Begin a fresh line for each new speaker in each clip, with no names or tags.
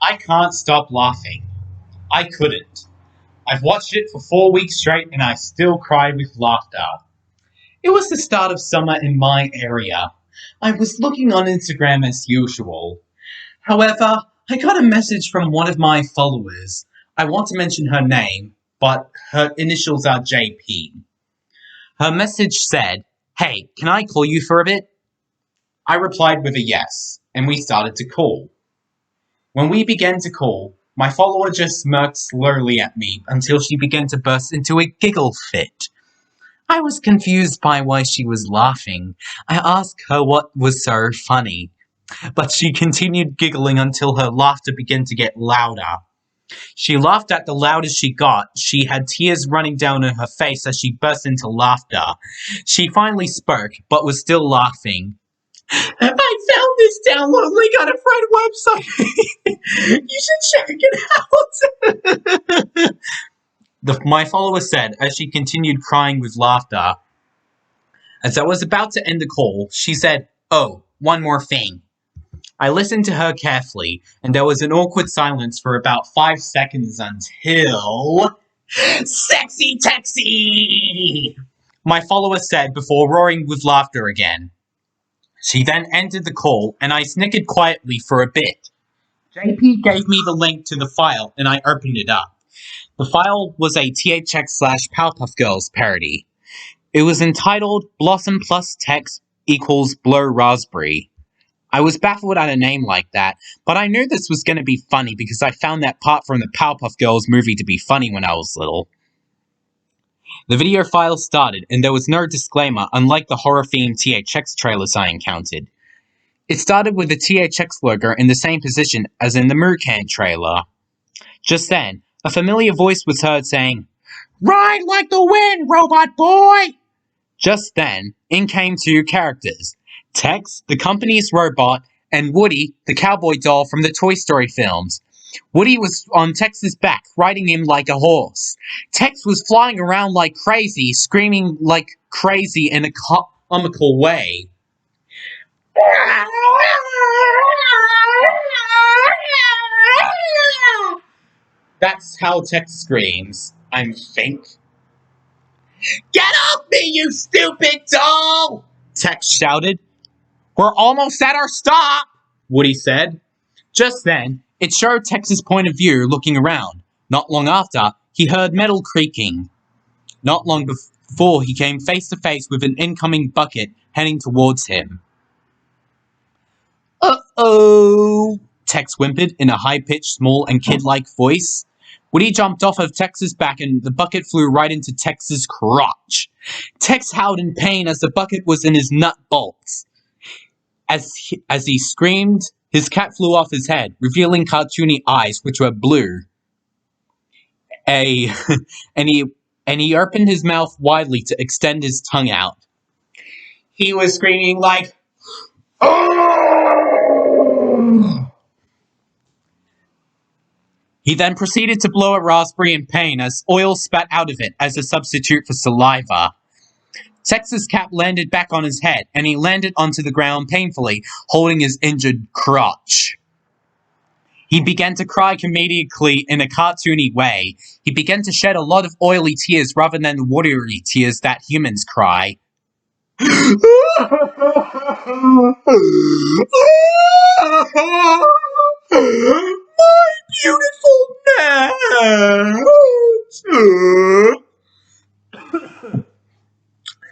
I can't stop laughing. I couldn't. I've watched it for 4 weeks straight and I still cry with laughter. It was the start of summer in my area. I was looking on Instagram as usual. However, I got a message from one of my followers. I want to mention her name, but her initials are JP. Her message said, "Hey, can I call you for a bit?" I replied with a yes, and we started to call. When we began to call, my follower just smirked slowly at me until she began to burst into a giggle fit. I was confused by why she was laughing. I asked her what was so funny, but she continued giggling until her laughter began to get louder. She laughed at the loudest she got. She had tears running down her face as she burst into laughter. She finally spoke, but was still laughing. "I found this download link on a friend website. You should check it out." My follower said as she continued crying with laughter. As I was about to end the call, she said, "Oh, one more thing." I listened to her carefully, and there was an awkward silence for about 5 seconds until... "Sexy Texy!" my follower said before roaring with laughter again. She then ended the call, and I snickered quietly for a bit. JP gave me the link to the file, and I opened it up. The file was a THX / Powerpuff Girls parody. It was entitled Blossom plus Text equals Blur Raspberry. I was baffled at a name like that, but I knew this was going to be funny because I found that part from the Powerpuff Girls movie to be funny when I was little. The video file started, and there was no disclaimer, unlike the horror-themed THX trailers I encountered. It started with the THX logo in the same position as in the Moocan trailer. Just then, a familiar voice was heard saying, "Ride like the wind, robot boy!" Just then, in came 2 characters, Tex, the company's robot, and Woody, the cowboy doll from the Toy Story films. Woody was on Tex's back, riding him like a horse. Tex was flying around like crazy, screaming like crazy in a comical way. That's how Tex screams, I think. "Get off me, you stupid doll!" Tex shouted. "We're almost at our stop," Woody said. Just then, it showed Tex's point of view looking around. Not long after, he heard metal creaking. Not long before, he came face to face with an incoming bucket heading towards him. "Uh-oh," Tex whimpered in a high-pitched, small, and kid-like voice. Woody jumped off of Tex's back and the bucket flew right into Tex's crotch. Tex howled in pain as the bucket was in his nut bolts. As he screamed, his cap flew off his head, revealing cartoony eyes, which were blue. And he opened his mouth widely to extend his tongue out. He was screaming like, "Oh!" He then proceeded to blow a raspberry in pain as oil spat out of it as a substitute for saliva. Tex's cap landed back on his head, and he landed onto the ground painfully, holding his injured crotch. He began to cry comedically in a cartoony way. He began to shed a lot of oily tears rather than the watery tears that humans cry. My beautiful nest!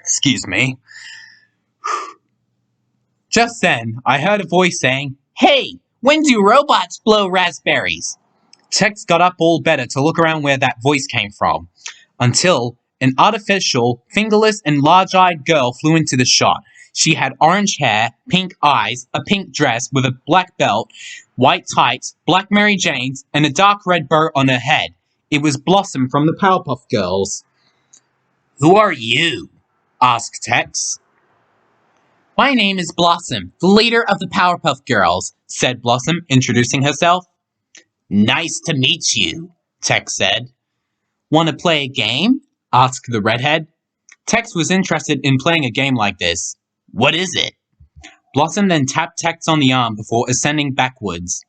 Excuse me. Just then, I heard a voice saying, "Hey, when do robots blow raspberries?" Tex got up all better to look around where that voice came from, until an artificial, fingerless, and large-eyed girl flew into the shot. She had orange hair, pink eyes, a pink dress with a black belt, white tights, black Mary Janes, and a dark red bow on her head. It was Blossom from the Powerpuff Girls. "Who are you?" asked Tex. "My name is Blossom, the leader of the Powerpuff Girls," said Blossom, introducing herself. "Nice to meet you," Tex said. "Want to play a game?" asked the redhead. Tex was interested in playing a game like this. "What is it?" Blossom then tapped Tex on the arm before ascending backwards.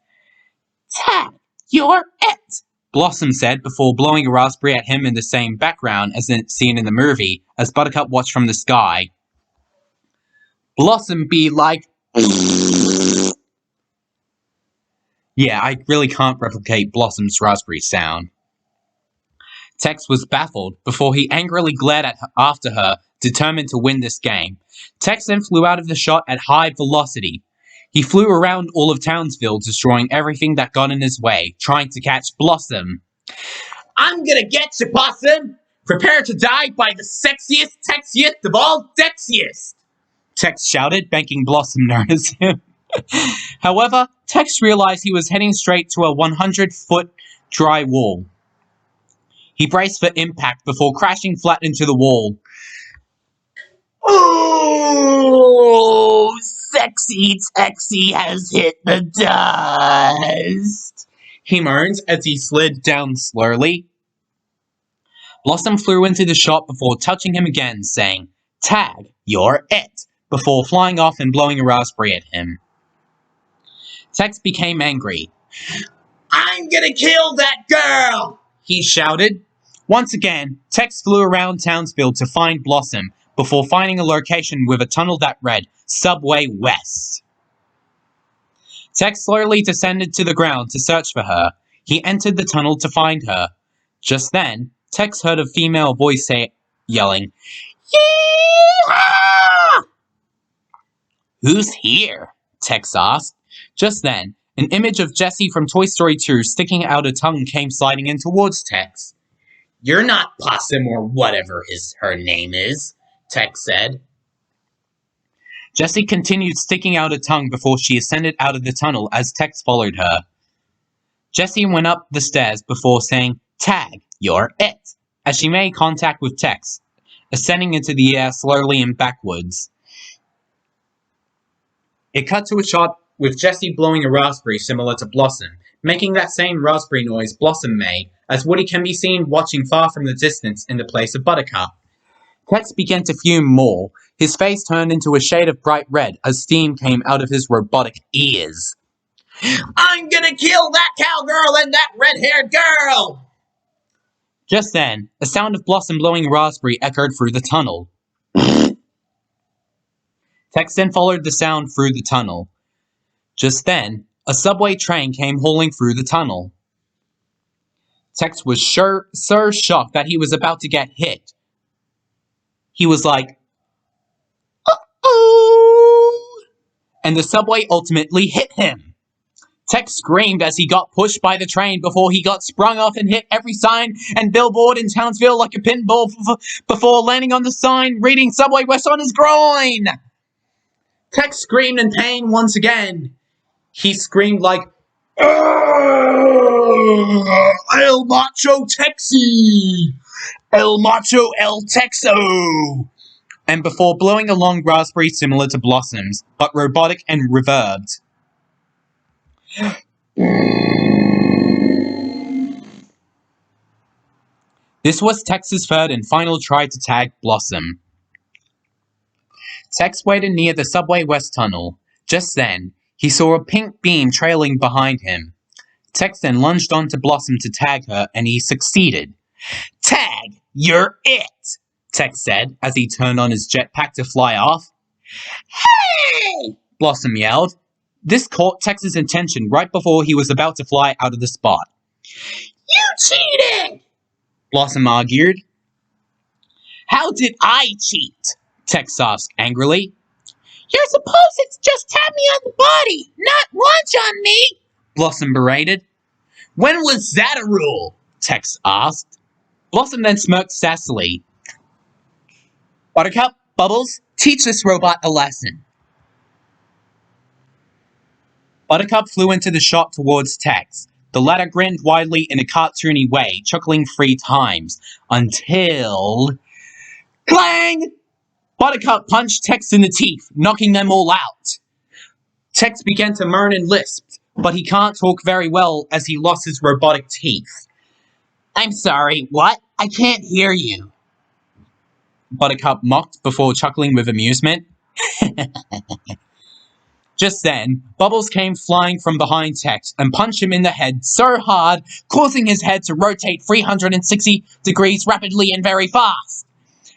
Tag, you're it! Blossom said before blowing a raspberry at him in the same background as seen in the movie as Buttercup watched from the sky. Blossom be like... Yeah, I really can't replicate Blossom's raspberry sound. Tex was baffled before he angrily glared after her, determined to win this game. Tex then flew out of the shot at high velocity. He flew around all of Townsville, destroying everything that got in his way, trying to catch Blossom. I'm gonna get you, Possum! Prepare to die by the sexiest, texiest of all dexiest! Tex shouted, making Blossom notice him. However, Tex realized he was heading straight to a 100-foot dry wall. He braced for impact before crashing flat into the wall. Oh, sexy Texy has hit the dust, he moaned as he slid down slowly. Blossom flew into the shop before touching him again, saying, Tag, you're it, before flying off and blowing a raspberry at him. Tex became angry. I'm gonna kill that girl, he shouted. Once again, Tex flew around Townsville to find Blossom, before finding a location with a tunnel that read Subway West. Tex slowly descended to the ground to search for her. He entered the tunnel to find her. Just then, Tex heard a female voice yelling, Yee-haw! Who's here? Tex asked. Just then, an image of Jessie from Toy Story 2 sticking out a tongue came sliding in towards Tex. You're not Possum or whatever her name is, Tex said. Jessie continued sticking out a tongue before she ascended out of the tunnel as Tex followed her. Jessie went up the stairs before saying, Tag, you're it, as she made contact with Tex, ascending into the air slowly and backwards. It cut to a shot with Jessie blowing a raspberry similar to Blossom, making that same raspberry noise Blossom made, as Woody can be seen watching far from the distance in the place of Buttercup. Tex began to fume more. His face turned into a shade of bright red as steam came out of his robotic ears. I'm gonna kill that cowgirl and that red-haired girl! Just then, a sound of Blossom blowing raspberry echoed through the tunnel. Tex then followed the sound through the tunnel. Just then, a subway train came hauling through the tunnel. Tex was so shocked that he was about to get hit. He was like, uh-oh! And the subway ultimately hit him. Tex screamed as he got pushed by the train before he got sprung off and hit every sign and billboard in Townsville like a pinball before landing on the sign reading Subway West on his groin. Tex screamed in pain once again. He screamed like, El Macho Texy! El Macho El Texo! And before blowing a long raspberry similar to Blossom's, but robotic and reverbed. This was Tex's third and final try to tag Blossom. Tex waited near the Subway West tunnel. Just then, he saw a pink beam trailing behind him. Tex then lunged onto Blossom to tag her, and he succeeded. Tag, you're it, Tex said as he turned on his jetpack to fly off. Hey! Blossom yelled. This caught Tex's attention right before he was about to fly out of the spot. You cheated! Blossom argued. How did I cheat? Tex asked angrily. You're supposed to just tap me on the body, not launch on me, Blossom berated. When was that a rule? Tex asked. Blossom then smirked sassily. Buttercup, Bubbles, teach this robot a lesson. Buttercup flew into the shop towards Tex. The latter grinned widely in a cartoony way, chuckling 3 times, until... Clang! Buttercup punched Tex in the teeth, knocking them all out. Tex began to moan and lisp, but he can't talk very well as he lost his robotic teeth. I'm sorry, what? I can't hear you. Buttercup mocked before chuckling with amusement. Just then, Bubbles came flying from behind Tex and punched him in the head so hard, causing his head to rotate 360 degrees rapidly and very fast.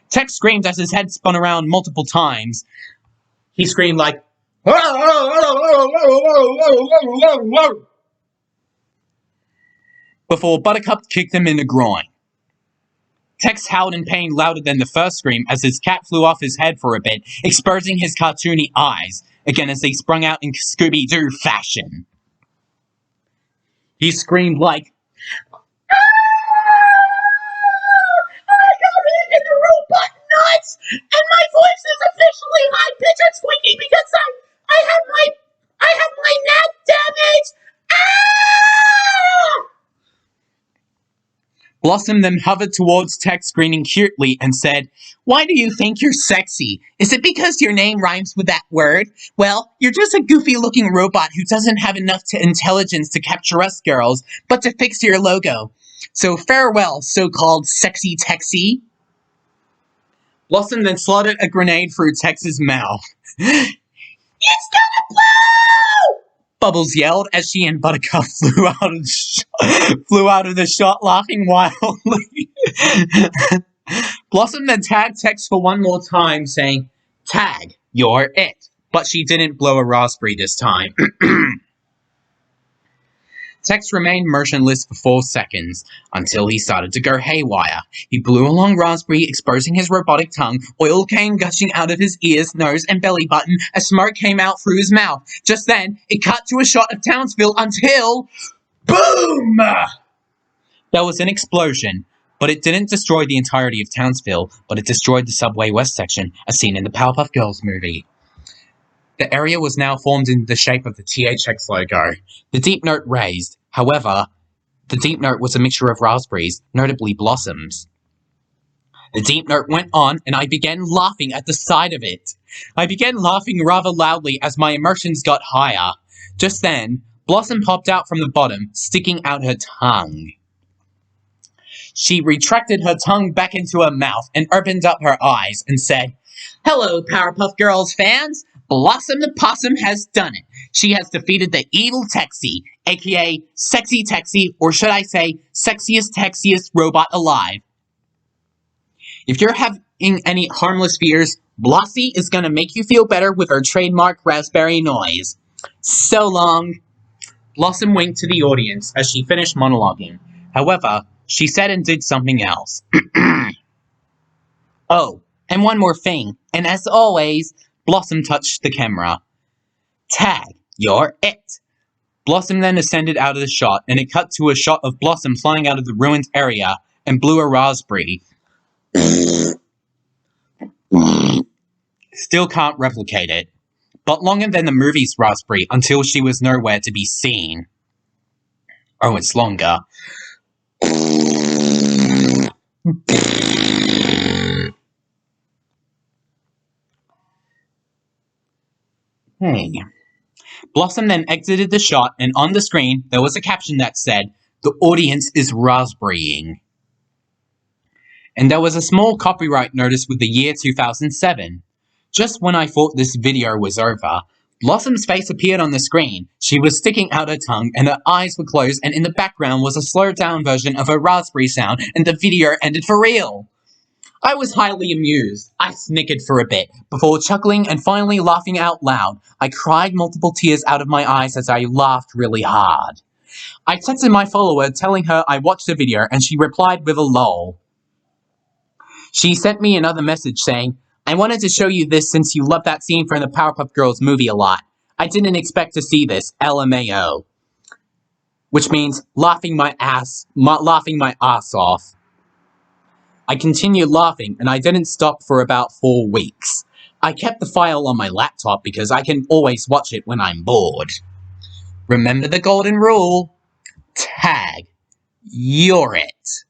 Tex screamed as his head spun around multiple times. He screamed like, before Buttercup kicked him in the groin. Tex howled in pain louder than the first scream as his cap flew off his head for a bit, exposing his cartoony eyes, again as they sprung out in Scooby-Doo fashion. He screamed like, I got hit in the robot nuts, and my voice is officially high-pitched and squeaky because I have my neck damaged. Ah! Blossom then hovered towards Tex, grinning cutely, and said, Why do you think you're sexy? Is it because your name rhymes with that word? Well, you're just a goofy-looking robot who doesn't have enough intelligence to capture us girls, but to fix your logo. So farewell, so-called sexy Texy. Blossom then slotted a grenade through Tex's mouth. It's gonna blow! Bubbles yelled as she and Buttercup flew out of the shot, laughing wildly. Blossom then tagged Tex for one more time, saying, Tag, you're it. But she didn't blow a raspberry this time. Tex remained motionless for 4 seconds, until he started to go haywire. He blew a long raspberry, exposing his robotic tongue. Oil came gushing out of his ears, nose, and belly button as smoke came out through his mouth. Just then, it cut to a shot of Townsville until... Boom! There was an explosion, but it didn't destroy the entirety of Townsville, but it destroyed the Subway West section, as seen in the Powerpuff Girls movie. The area was now formed in the shape of the THX logo. The deep note raised. However, the deep note was a mixture of raspberries, notably blossoms. The deep note went on, and I began laughing at the sight of it. I began laughing rather loudly as my emotions got higher. Just then, Blossom popped out from the bottom, sticking out her tongue. She retracted her tongue back into her mouth and opened up her eyes and said, Hello, Powerpuff Girls fans! Blossom the Possum has done it. She has defeated the evil Texy, aka Sexy Texy, or should I say, sexiest robot alive. If you're having any harmless fears, Blossie is gonna make you feel better with her trademark raspberry noise. So long. Blossom winked to the audience as she finished monologuing. However, she said and did something else. Oh, and one more thing, and as always, Blossom touched the camera. Tag, you're it. Blossom then ascended out of the shot, and it cut to a shot of Blossom flying out of the ruined area and blew a raspberry. Still can't replicate it, but longer than the movie's raspberry until she was nowhere to be seen. Oh, it's longer. Hey. Blossom then exited the shot, and on the screen, there was a caption that said, The audience is raspberrying. And there was a small copyright notice with the year 2007. Just when I thought this video was over, Blossom's face appeared on the screen. She was sticking out her tongue, and her eyes were closed, and in the background was a slowed-down version of her raspberry sound, and the video ended for real. I was highly amused. I snickered for a bit, before chuckling and finally laughing out loud. I cried multiple tears out of my eyes as I laughed really hard. I texted my follower telling her I watched the video, and she replied with a lol. She sent me another message saying, I wanted to show you this since you love that scene from the Powerpuff Girls movie a lot. I didn't expect to see this, LMAO. Which means laughing my ass off. I continued laughing, and I didn't stop for about 4 weeks. I kept the file on my laptop because I can always watch it when I'm bored. Remember the golden rule. Tag. You're it.